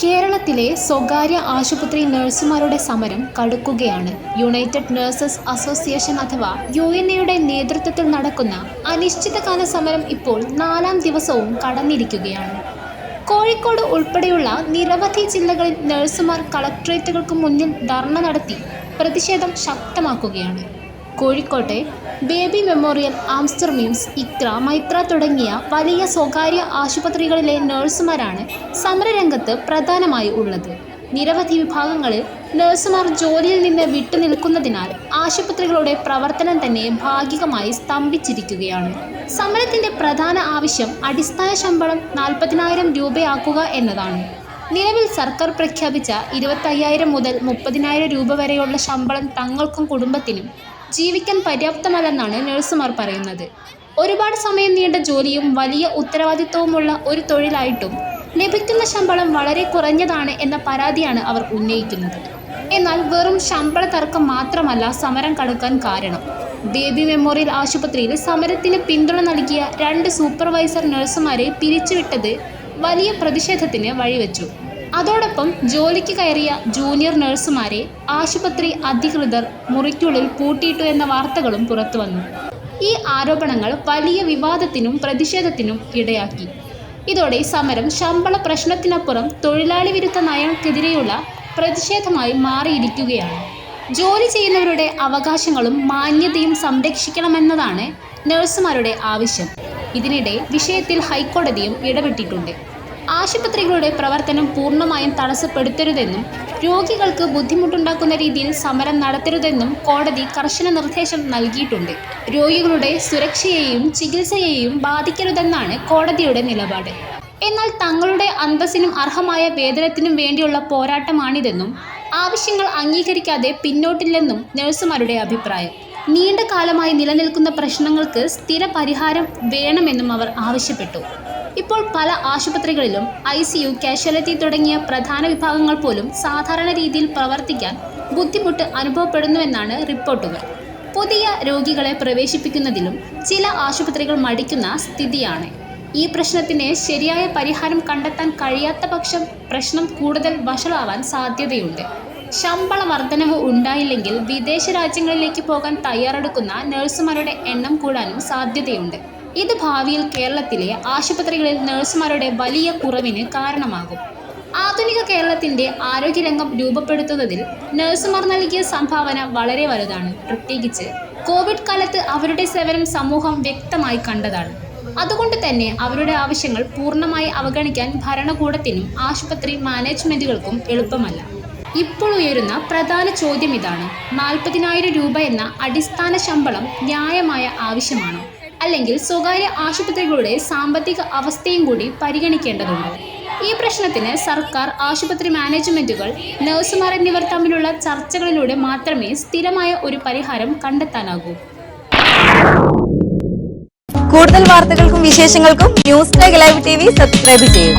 കേരളത്തിലെ സ്വകാര്യ ആശുപത്രി നഴ്സുമാരുടെ സമരം കടുക്കുകയാണ്. യുണൈറ്റഡ് നഴ്സസ് അസോസിയേഷൻ അഥവാ UNA നേതൃത്വത്തിൽ നടക്കുന്ന അനിശ്ചിതകാല സമരം ഇപ്പോൾ 4ാം ദിവസവും കടന്നിരിക്കുകയാണ്. കോഴിക്കോട് ഉൾപ്പെടെയുള്ള നിരവധി ജില്ലകളിൽ നഴ്സുമാർ കളക്ടറേറ്റുകൾക്ക് മുന്നിൽ ധർണ നടത്തി പ്രതിഷേധം ശക്തമാക്കുകയാണ്. കോഴിക്കോട്ടെ ബേബി മെമ്മോറിയൽ, ആംസ്റ്റർ മിംസ്, ഇക്ര, മൈത്ര തുടങ്ങിയ വലിയ സ്വകാര്യ ആശുപത്രികളിലെ നഴ്സുമാരാണ് സമരരംഗത്ത് പ്രധാനമായി ഉള്ളത്. നിരവധി വിഭാഗങ്ങളിൽ നഴ്സുമാർ ജോലിയിൽ നിന്ന് വിട്ടുനിൽക്കുന്നതിനാൽ ആശുപത്രികളുടെ പ്രവർത്തനം തന്നെ ഭാഗികമായി സ്തംഭിച്ചിരിക്കുകയാണ്. സമരത്തിന്റെ പ്രധാന ആവശ്യം അടിസ്ഥാന ശമ്പളം 40,000 രൂപയാക്കുക എന്നതാണ്. നിലവിൽ സർക്കാർ പ്രഖ്യാപിച്ച 25,000 മുതൽ 30,000 രൂപ വരെയുള്ള ശമ്പളം തങ്ങൾക്കും കുടുംബത്തിനും ജീവിക്കാൻ പര്യാപ്തമല്ലെന്നാണ് നഴ്സുമാർ പറയുന്നത്. ഒരുപാട് സമയം നീണ്ട ജോലിയും വലിയ ഉത്തരവാദിത്വവുമുള്ള ഒരു തൊഴിലായിട്ടും ലഭിക്കുന്ന ശമ്പളം വളരെ കുറഞ്ഞതാണ് എന്ന പരാതിയാണ് അവർ ഉന്നയിക്കുന്നത്. എന്നാൽ വെറും ശമ്പള തർക്കം മാത്രമല്ല സമരം കടുക്കാൻ കാരണം. ബേബി മെമ്മോറിയൽ ആശുപത്രിയിൽ സമരത്തിന് പിന്തുണ നൽകിയ 2 സൂപ്പർവൈസർ നഴ്സുമാരെ പിരിച്ചുവിട്ടത് വലിയ പ്രതിഷേധത്തിന് വഴിവെച്ചു. അതോടൊപ്പം ജോലിക്ക് കയറിയ ജൂനിയർ നഴ്സുമാരെ ആശുപത്രി അധികൃതർ മുറിക്കുള്ളിൽ പൂട്ടിയിട്ടു എന്ന വാർത്തകളും പുറത്തുവന്നു. ഈ ആരോപണങ്ങൾ വലിയ വിവാദത്തിനും പ്രതിഷേധത്തിനും ഇടയാക്കി. ഇതോടെ സമരം ശമ്പള പ്രശ്നത്തിനപ്പുറം തൊഴിലാളി വിരുദ്ധ നയങ്ങൾക്കെതിരെയുള്ള പ്രതിഷേധമായി മാറിയിരിക്കുകയാണ്. ജോലി ചെയ്യുന്നവരുടെ അവകാശങ്ങളും മാന്യതയും സംരക്ഷിക്കണമെന്നതാണ് നഴ്സുമാരുടെ ആവശ്യം. ഇതിനിടെ വിഷയത്തിൽ ഹൈക്കോടതിയും ഇടപെട്ടിട്ടുണ്ട്. ആശുപത്രികളുടെ പ്രവർത്തനം പൂർണ്ണമായും തടസ്സപ്പെടുത്തരുതെന്നും രോഗികൾക്ക് ബുദ്ധിമുട്ടുണ്ടാക്കുന്ന രീതിയിൽ സമരം നടത്തരുതെന്നും കോടതി കർശന നിർദ്ദേശം നൽകിയിട്ടുണ്ട്. രോഗികളുടെ സുരക്ഷയെയും ചികിത്സയെയും ബാധിക്കരുതെന്നാണ് കോടതിയുടെ നിലപാട്. എന്നാൽ തങ്ങളുടെ അന്തസ്സിനും അർഹമായ വേതനത്തിനും വേണ്ടിയുള്ള പോരാട്ടമാണിതെന്നും ആവശ്യങ്ങൾ അംഗീകരിക്കാതെ പിന്നോട്ടില്ലെന്നും നഴ്സുമാരുടെ അഭിപ്രായം. നീണ്ട കാലമായി നിലനിൽക്കുന്ന പ്രശ്നങ്ങൾക്ക് സ്ഥിര പരിഹാരം വേണമെന്നും അവർ ആവശ്യപ്പെട്ടു. ഇപ്പോൾ പല ആശുപത്രികളിലും ICU, കാഷ്വാലിറ്റി തുടങ്ങിയ പ്രധാന വിഭാഗങ്ങൾ പോലും സാധാരണ രീതിയിൽ പ്രവർത്തിക്കാൻ ബുദ്ധിമുട്ട് അനുഭവപ്പെടുന്നുവെന്നാണ് റിപ്പോർട്ടുകൾ. പുതിയ രോഗികളെ പ്രവേശിപ്പിക്കുന്നതിലും ചില ആശുപത്രികൾ മടിക്കുന്ന സ്ഥിതിയാണ്. ഈ പ്രശ്നത്തിന് ശരിയായ പരിഹാരം കണ്ടെത്താൻ കഴിയാത്ത പക്ഷം പ്രശ്നം കൂടുതൽ വഷളാവാൻ സാധ്യതയുണ്ട്. ശമ്പള വർധനവ് ഉണ്ടായില്ലെങ്കിൽ വിദേശ രാജ്യങ്ങളിലേക്ക് പോകാൻ തയ്യാറെടുക്കുന്ന നഴ്സുമാരുടെ എണ്ണം കൂടാനും സാധ്യതയുണ്ട്. ഇത് ഭാവിയിൽ കേരളത്തിലെ ആശുപത്രികളിൽ നഴ്സുമാരുടെ വലിയ കുറവിന് കാരണമാകും. ആധുനിക കേരളത്തിൻ്റെ ആരോഗ്യരംഗം രൂപപ്പെടുത്തുന്നതിൽ നഴ്സുമാർ നൽകിയ സംഭാവന വളരെ വലുതാണ്. പ്രത്യേകിച്ച് കോവിഡ് കാലത്ത് അവരുടെ സേവനം സമൂഹം വ്യക്തമായി കണ്ടതാണ്. അതുകൊണ്ട് തന്നെ അവരുടെ ആവശ്യങ്ങൾ പൂർണ്ണമായി അവഗണിക്കാൻ ഭരണകൂടത്തിനും ആശുപത്രി മാനേജ്മെൻറ്റുകൾക്കും എളുപ്പമല്ല. ഇപ്പോൾ ഉയരുന്ന പ്രധാന ചോദ്യം ഇതാണ്: 40,000 രൂപ എന്ന അടിസ്ഥാന ശമ്പളം ന്യായമായ ആവശ്യമാണോ? അല്ലെങ്കിൽ സ്വകാര്യ ആശുപത്രികളുടെ സാമ്പത്തിക അവസ്ഥയും കൂടി പരിഗണിക്കേണ്ടതുണ്ടോ? ഈ പ്രശ്നത്തിന് സർക്കാർ, ആശുപത്രി മാനേജ്മെൻറ്റുകൾ, നഴ്സുമാർ എന്നിവർ തമ്മിലുള്ള ചർച്ചകളിലൂടെ മാത്രമേ സ്ഥിരമായ ഒരു പരിഹാരം കണ്ടെത്താനാകൂ. കൂടുതൽ വാർത്തകൾക്കും വിശേഷങ്ങൾക്കും ന്യൂസ് ലൈവ് TV സബ്സ്ക്രൈബ് ചെയ്യൂ.